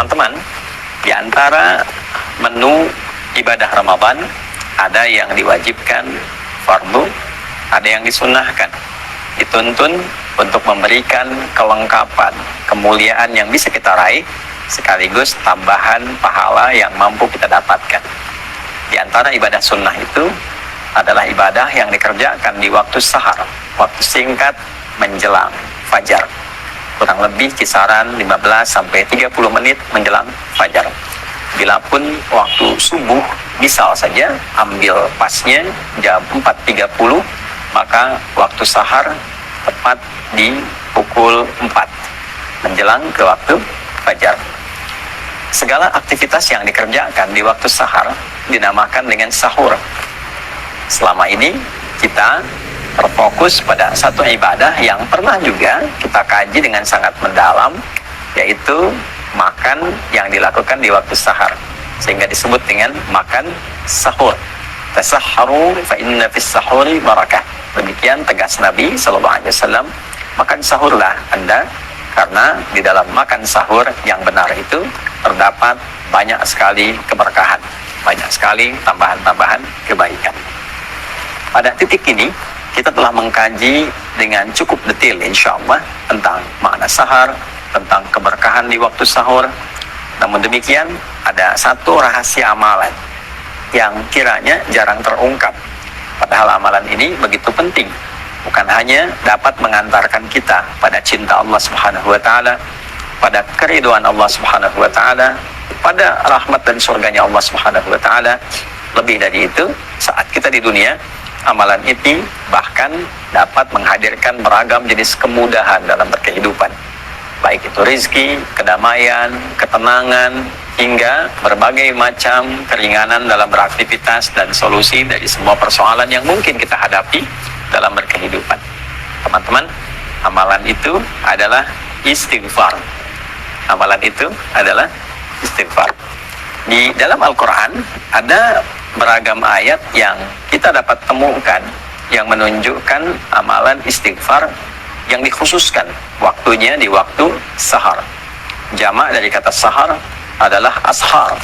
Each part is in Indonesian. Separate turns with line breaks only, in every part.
teman-teman, di antara menu ibadah Ramadan ada yang diwajibkan fardu, ada yang disunnahkan. Dituntun untuk memberikan kelengkapan, kemuliaan yang bisa kita raih, sekaligus tambahan pahala yang mampu kita dapatkan. Di antara ibadah sunnah itu adalah ibadah yang dikerjakan di waktu sahar, waktu singkat menjelang fajar. Kurang lebih kisaran 15-30 menit menjelang fajar. Bila pun waktu subuh, misal saja ambil pasnya jam 4.30, maka waktu sahar tepat di pukul 4 menjelang ke waktu fajar. Segala aktivitas yang dikerjakan di waktu sahar dinamakan dengan sahur. Selama ini kita terfokus pada satu ibadah yang pernah juga kita kaji dengan sangat mendalam, yaitu makan yang dilakukan di waktu sahar, sehingga disebut dengan makan sahur. Tasahharu fa inna fis sahuri barakah. Demikian tegas Nabi SAW, makan sahurlah Anda, karena di dalam makan sahur yang benar itu terdapat banyak sekali keberkahan, banyak sekali tambahan-tambahan kebaikan. Pada titik ini kita telah mengkaji dengan cukup detail insya Allah tentang makna sahar, tentang keberkahan di waktu sahur. Namun demikian, ada satu rahasia amalan yang kiranya jarang terungkap. Padahal amalan ini begitu penting, bukan hanya dapat mengantarkan kita pada cinta Allah Subhanahu wa Ta'ala, pada keriduan Allah Subhanahu wa Ta'ala, pada rahmat dan surganya Allah Subhanahu wa Ta'ala. Lebih dari itu, saat kita di dunia, amalan ini bahkan dapat menghadirkan beragam jenis kemudahan dalam berkehidupan, baik itu rizki, kedamaian, ketenangan, hingga berbagai macam keringanan dalam beraktivitas dan solusi dari semua persoalan yang mungkin kita hadapi dalam berkehidupan. Teman-teman, amalan itu adalah istighfar. Amalan itu adalah istighfar. Di dalam Al-Quran ada beragam ayat yang kita dapat temukan yang menunjukkan amalan istighfar yang dikhususkan waktunya di waktu sahar. Jamak dari kata sahar adalah ashar.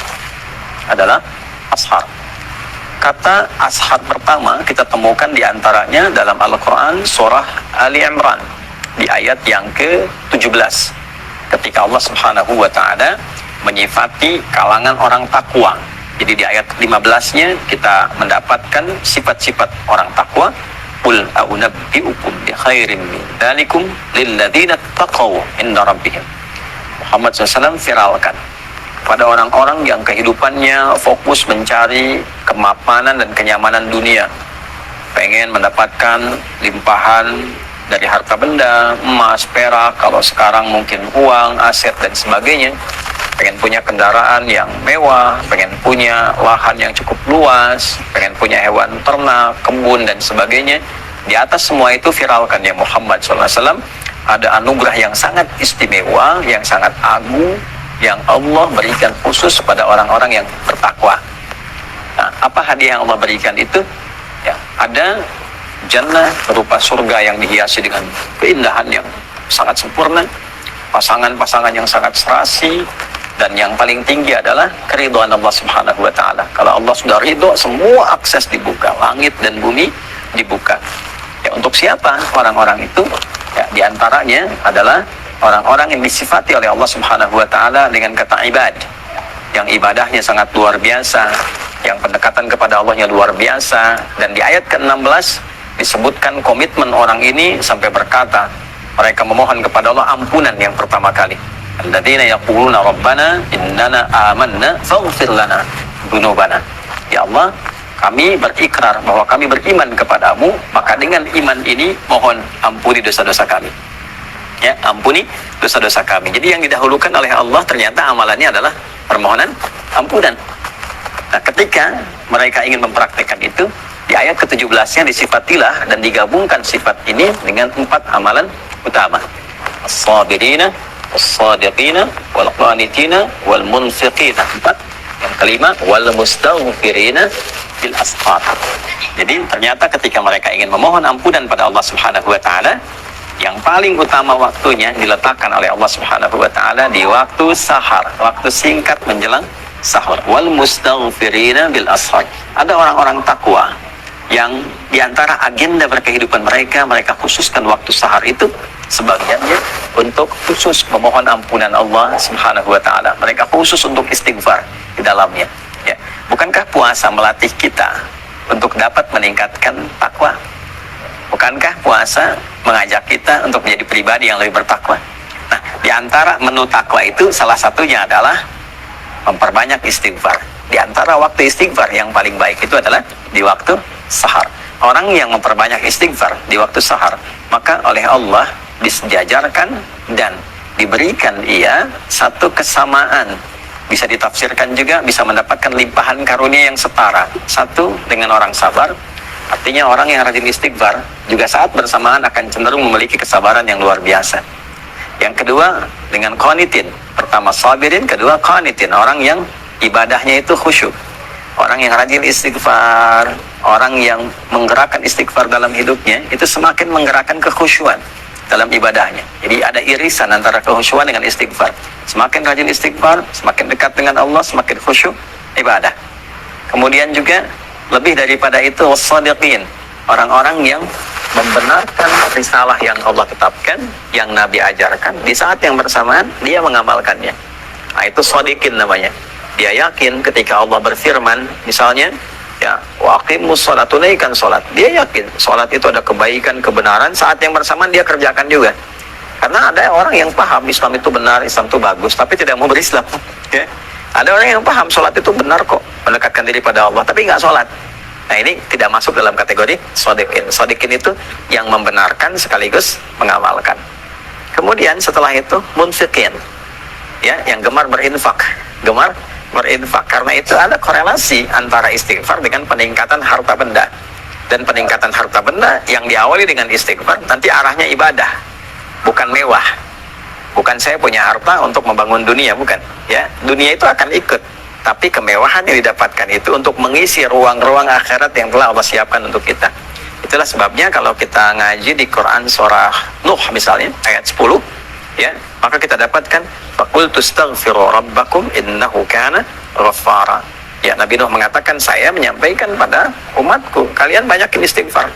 Kata ashar pertama kita temukan diantaranya dalam Al-Quran surah Ali Imran di ayat yang ke-17, ketika Allah Subhanahu wa Ta'ala menyifati kalangan orang takwa. Jadi di ayat 15-nya kita mendapatkan sifat-sifat orang takwa. Qul a'unabbi'ukum bi khairin min dzalikum lil ladzina taqaw inda rabbihim. Muhammad SAW viralkan pada orang-orang yang kehidupannya fokus mencari kemapanan dan kenyamanan dunia, pengen mendapatkan limpahan dari harta benda, emas, perak, kalau sekarang mungkin uang, aset dan sebagainya, pengen punya kendaraan yang mewah, pengen punya lahan yang cukup luas, pengen punya hewan ternak, kebun dan sebagainya. Di atas semua itu viralkan ya Muhammad SAW, ada anugerah yang sangat istimewa, yang sangat agung, yang Allah berikan khusus pada orang-orang yang bertakwa. Nah, apa hadiah yang Allah berikan itu? Ya, ada jannah berupa surga yang dihiasi dengan keindahan yang sangat sempurna, pasangan-pasangan yang sangat serasi, dan yang paling tinggi adalah keridhaan Allah Subhanahu wa Ta'ala. Kalau Allah sudah ridho, semua akses dibuka, langit dan bumi dibuka. Ya, untuk siapa orang-orang itu? Ya, diantaranya adalah orang-orang yang disifati oleh Allah Subhanahu wa Ta'ala dengan kata ibad, yang ibadahnya sangat luar biasa, yang pendekatan kepada Allahnya luar biasa. Dan di ayat ke-16 disebutkan komitmen orang ini sampai berkata, mereka memohon kepada Allah ampunan yang pertama kali. Alladzina yaquluna rabbana innana amanna faghfir lana dzunubana. Ya Allah, kami berikrar bahwa kami beriman kepadamu, maka dengan iman ini mohon ampuni dosa-dosa kami. Ya, ampuni dosa-dosa kami. Jadi yang didahulukan oleh Allah ternyata amalannya adalah permohonan ampunan. Nah, ketika mereka ingin mempraktekkan itu, di ayat ke-17-nya disifatilah dan digabungkan sifat ini dengan 4 amalan utama. As-sabirina, as-sadiqina, wal-qanitina, wal-munfiqina. 4. Yang kelima, wal-mustaghfirina bil ashar. Jadi ternyata ketika mereka ingin memohon ampunan pada Allah Subhanahu wa Ta'ala, Yang paling utama waktunya diletakkan oleh Allah Subhanahu wa taala di waktu sahar, waktu singkat menjelang sahur. Wal mustaghfirina bil ashar. Ada orang-orang takwa yang diantara agenda berkehidupan mereka khususkan waktu sahar itu sebagiannya untuk khusus memohon ampunan Allah Subhanahu wa taala. Mereka khusus untuk istighfar di dalamnya. Ya. Bukankah puasa melatih kita untuk dapat meningkatkan takwa? Bukankah puasa mengajak kita untuk menjadi pribadi yang lebih bertakwa? Nah, di antara menu takwa itu salah satunya adalah memperbanyak istighfar. Di antara waktu istighfar yang paling baik itu adalah di waktu sahar. Orang yang memperbanyak istighfar di waktu sahar, maka oleh Allah disejajarkan dan diberikan ia satu kesamaan. Bisa ditafsirkan juga, bisa mendapatkan limpahan karunia yang setara. Satu, dengan orang sabar. Artinya orang yang rajin istighfar juga saat bersamaan akan cenderung memiliki kesabaran yang luar biasa. Yang kedua, dengan qanitin. Pertama sabirin, kedua qanitin. Orang yang ibadahnya itu khusyuk. Orang yang rajin istighfar, orang yang menggerakkan istighfar dalam hidupnya, itu semakin menggerakkan kekhusyuan dalam ibadahnya. Jadi ada irisan antara kekhusyuan dengan istighfar. Semakin rajin istighfar, semakin dekat dengan Allah, semakin khusyuk ibadah. Kemudian juga lebih daripada itu, wassadiqin, orang-orang yang membenarkan risalah yang Allah tetapkan, yang Nabi ajarkan, di saat yang bersamaan dia mengamalkannya. Nah, itu shadiqin namanya. Dia yakin ketika Allah berfirman, misalnya, ya, waqimus sholat, tunaikan sholat. Dia yakin sholat itu ada kebaikan, kebenaran, saat yang bersamaan dia kerjakan juga. Karena ada orang yang paham Islam itu benar, Islam itu bagus, tapi tidak mau berislam. Ya. Ada orang yang paham sholat itu benar kok, mendekatkan diri pada Allah, tapi nggak sholat. Nah, ini tidak masuk dalam kategori shadiqin. Shadiqin itu yang membenarkan sekaligus mengamalkan. Kemudian setelah itu munfiqin, ya, yang gemar berinfak, karena itu ada korelasi antara istighfar dengan peningkatan harta benda. Dan peningkatan harta benda yang diawali dengan istighfar nanti arahnya ibadah, bukan mewah. Bukan saya punya harta untuk membangun dunia, bukan. Ya, dunia itu akan ikut, tapi kemewahan yang didapatkan itu untuk mengisi ruang-ruang akhirat yang telah Allah siapkan untuk kita. Itulah sebabnya kalau kita ngaji di Quran surah Nuh misalnya ayat 10, ya, maka kita dapatkan faqultu astaghfiru rabbakum innahu kana ghaffara. Ya, Nabi Nuh mengatakan, saya menyampaikan pada umatku, kalian banyakin istighfar.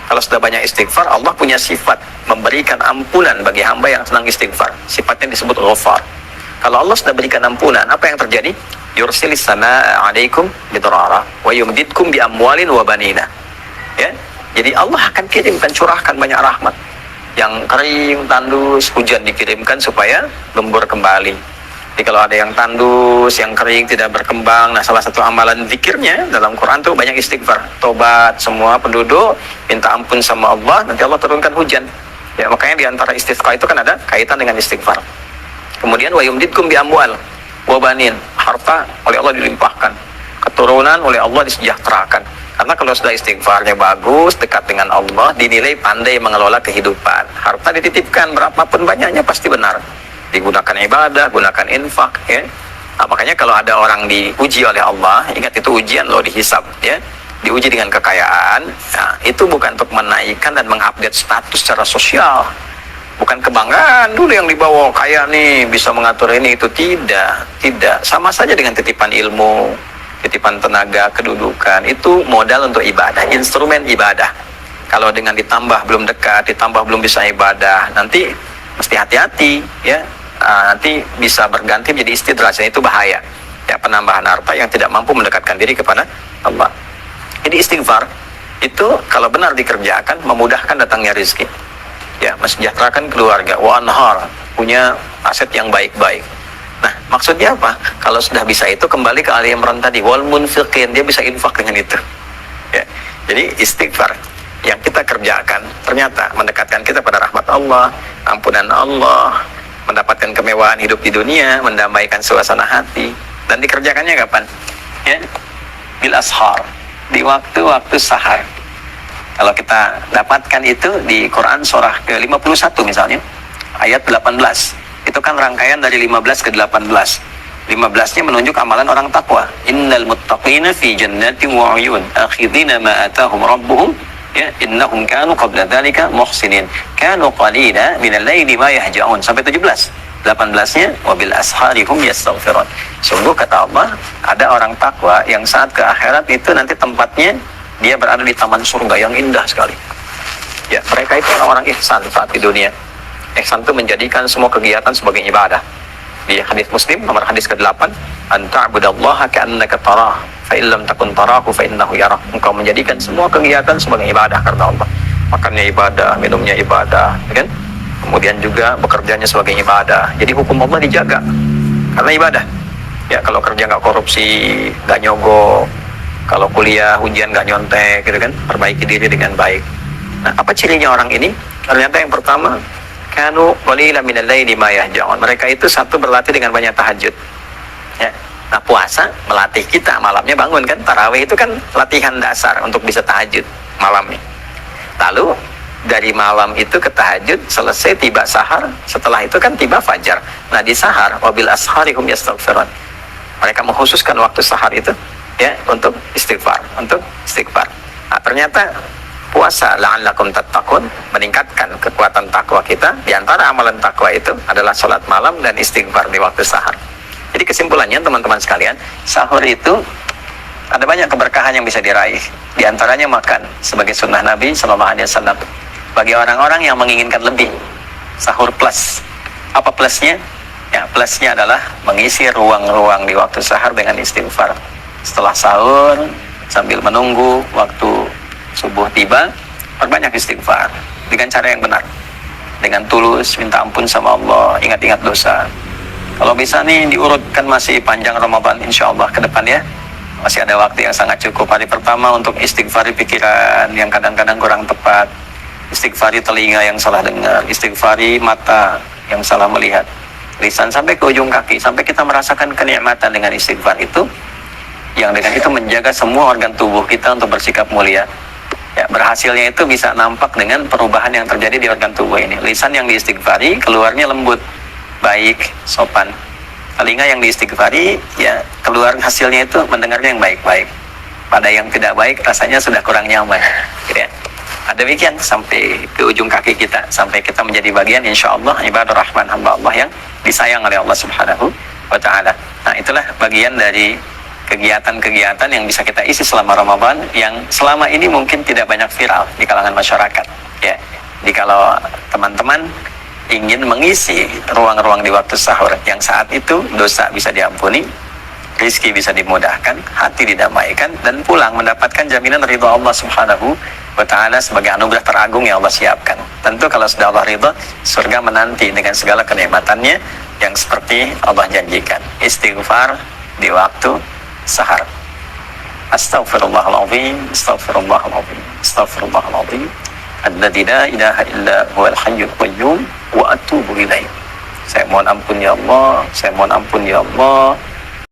Kalau sudah banyak istighfar, Allah punya sifat memberikan ampunan bagi hamba yang senang istighfar. Sifatnya disebut Ghaffar. Kalau Allah sudah berikan ampunan, apa yang terjadi? Yursilis samaa 'alaikum bidrara wa yumdidkum bi amwalin wa banina. Ya. Jadi Allah akan kirimkan, curahkan banyak rahmat. Yang kering, tandus, hujan dikirimkan supaya gembur kembali. Jadi kalau ada yang tandus, yang kering, tidak berkembang, nah salah satu amalan zikirnya dalam Quran tuh banyak istighfar. Tobat semua penduduk, minta ampun sama Allah, nanti Allah turunkan hujan. Ya, makanya diantara istighfar itu kan ada kaitan dengan istighfar. Kemudian wa yumdidkum bi amwal wa banin, harta oleh Allah dilimpahkan, keturunan oleh Allah disejahterakan. Karena kalau sudah istighfarnya bagus, dekat dengan Allah, dinilai pandai mengelola kehidupan. Harta dititipkan berapapun banyaknya pasti benar. Digunakan ibadah, gunakan infak, ya. Nah, makanya kalau ada orang diuji oleh Allah, ingat itu ujian loh, dihisab, ya. Diuji dengan kekayaan, nah, itu bukan untuk menaikkan dan mengupdate status secara sosial. Bukan kebanggaan dulu yang dibawa, kaya nih, bisa mengatur ini, itu tidak. Sama saja dengan titipan ilmu, titipan tenaga, kedudukan, itu modal untuk ibadah, instrumen ibadah. Kalau dengan ditambah belum dekat, ditambah belum bisa ibadah, nanti mesti hati-hati, ya. Nanti bisa berganti menjadi istidraj, itu bahaya. Ya, penambahan harta yang tidak mampu mendekatkan diri kepada Allah. Jadi istighfar itu kalau benar dikerjakan memudahkan datangnya rezeki. Ya, mensejahterakan keluarga, wa anhar, punya aset yang baik-baik. Nah, maksudnya apa? Kalau sudah bisa itu kembali ke Ali Imran tadi, wal munfiqin, dia bisa infak dengan itu. Ya. Jadi istighfar yang kita kerjakan ternyata mendekatkan kita pada rahmat Allah, ampunan Allah, mendapatkan kemewahan hidup di dunia, mendamaikan suasana hati. Dan dikerjakannya kapan? Ya, bil ashar, di waktu-waktu sahar. Kalau kita dapatkan itu di Quran surah ke-51 misalnya, ayat 18. Itu kan rangkaian dari 15 ke 18. 15-nya menunjuk amalan orang takwa. Innal muttaqina fi jannatin wa 'uyun, akhidina ma atahum rabbuhum Ya, innahum kanu qabla dzalika muhsinin. Kanu qalila minal laili ma yahja'un sampai 17. 18-nya wabil asharihum yastaghfirun. Sungguh kata Allah, ada orang takwa yang saat ke akhirat itu nanti tempatnya dia berada di taman surga yang indah sekali. Ya, mereka itu orang-orang ihsan saat di dunia. Ihsan itu menjadikan semua kegiatan sebagai ibadah. Di hadis Muslim nomor hadis ke-8, anta'budallaha ka'annaka tarah, fa illam takun tarahu fa innahu yarah. Engkau menjadikan semua kegiatan sebagai ibadah karena Allah. Makannya ibadah, minumnya ibadah, kan? Kemudian juga bekerjanya sebagai ibadah. Jadi hukum Allah dijaga karena ibadah. Ya, kalau kerja nggak korupsi, nggak nyogok, kalau kuliah ujian nggak nyontek, gitu kan? Perbaiki diri dengan baik. Nah, apa cirinya orang ini? Ternyata yang pertama, kanu qalilan minal laili ma yahja'un. Mereka itu satu berlatih dengan banyak tahajud. Ya. Nah, puasa melatih kita malamnya bangun kan? Tarawih itu kan latihan dasar untuk bisa tahajud malamnya. Lalu dari malam itu ke tahajud, selesai tiba sahar, setelah itu kan tiba fajar. Nah, di sahar wabil asharihum yastaghfirun. Mereka mengkhususkan waktu sahar itu ya untuk istighfar, Nah, ternyata puasa la'allakum tattaqun meningkatkan kekuatan takwa kita. Di antara amalan takwa itu adalah sholat malam dan istighfar di waktu sahar. Jadi kesimpulannya teman-teman sekalian, sahur itu ada banyak keberkahan yang bisa diraih. Di antaranya makan sebagai sunnah Nabi SAW. Bagi orang-orang yang menginginkan lebih, sahur plus. Apa plusnya? Ya, plusnya adalah mengisi ruang-ruang di waktu sahur dengan istighfar. Setelah sahur, sambil menunggu waktu subuh tiba, perbanyak istighfar dengan cara yang benar, dengan tulus minta ampun sama Allah, ingat-ingat dosa. Kalau bisa nih diurutkan, masih panjang Ramadan insya Allah ke depan ya, masih ada waktu yang sangat cukup. Hari pertama untuk istighfari pikiran yang kadang-kadang kurang tepat, istighfari telinga yang salah dengar, istighfari mata yang salah melihat, lisan sampai ke ujung kaki, sampai kita merasakan kenikmatan dengan istighfar itu, yang dengan itu menjaga semua organ tubuh kita untuk bersikap mulia. Ya, berhasilnya itu bisa nampak dengan perubahan yang terjadi di organ tubuh ini. Lisan yang diistighfari keluarnya lembut, baik, sopan. Telinga yang diistighfari ya keluar hasilnya itu mendengarnya yang baik-baik. Pada yang tidak baik rasanya sudah kurang nyaman. Gitu ya. Nah, demikian sampai ke ujung kaki kita, sampai kita menjadi bagian insya Allah ibadur rahman, hamba Allah yang disayang oleh Allah Subhanahu wa Ta'ala. Nah, itulah bagian dari kegiatan-kegiatan yang bisa kita isi selama Ramadan, yang selama ini mungkin tidak banyak viral di kalangan masyarakat. Ya, jadi kalau teman-teman ingin mengisi ruang-ruang di waktu sahur yang saat itu dosa bisa diampuni, rezeki bisa dimudahkan, hati didamaikan, dan pulang mendapatkan jaminan ridha Allah Subhanahu wa Ta'ala sebagai anugerah teragung yang Allah siapkan. Tentu kalau sudah Allah ridha, surga menanti dengan segala kenikmatannya yang seperti Allah janjikan. Istighfar di waktu sahar. Astaghfirullahaladzim, astaghfirullahaladzim, astaghfirullahaladzim, alladzi la ilaha illa huwal hayyul qayyum wa atubu ilaih. Saya mohon ampun ya Allah, saya mohon ampun ya Allah,